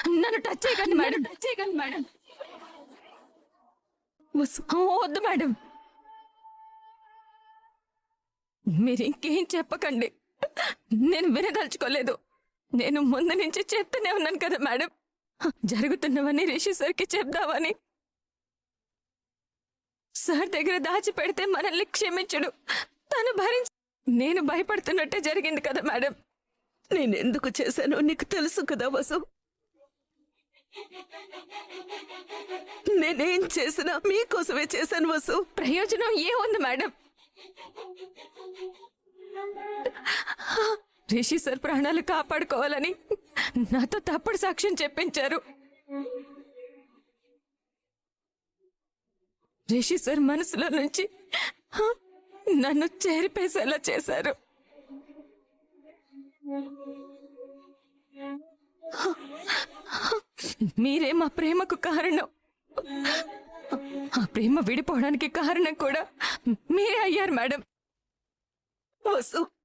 నన్ను టచ్ చేయకండి madam, touch చేయకండి మేడం. వద్దు మేడం, మీరు ఇంకేం చెప్పకండి. నేను వినదలుచుకోలేదు. నేను ముందు నుంచి చెప్తూనే ఉన్నాను కదా మేడం, జరుగుతున్నవన్నీ రిషి సార్కి చెప్దామని. సార్ దగ్గర దాచి పెడితే మనల్ని క్షమించడు, తను భరించి. నేను భయపడుతున్నట్టే జరిగింది కదా మేడం. నేనెందుకు చేశానో నీకు తెలుసు కదా వసు. నేనేం చేసినా మీకోసమే చేశాను వసు. ప్రయోజనం ఏముంది మేడం? రిషి సార్ ప్రాణాలు కాపాడుకోవాలని నాతో తప్పుడు సాక్ష్యం చెప్పించారు. రిషి సార్ మనసులో నుంచి నన్ను చేరిపేసేలా చేశారు. మీరే మా ప్రేమకు కారణం. ఆ ప్రేమ విడిపోవడానికి కారణం కూడా మీరే అయ్యారు మేడం. వసు,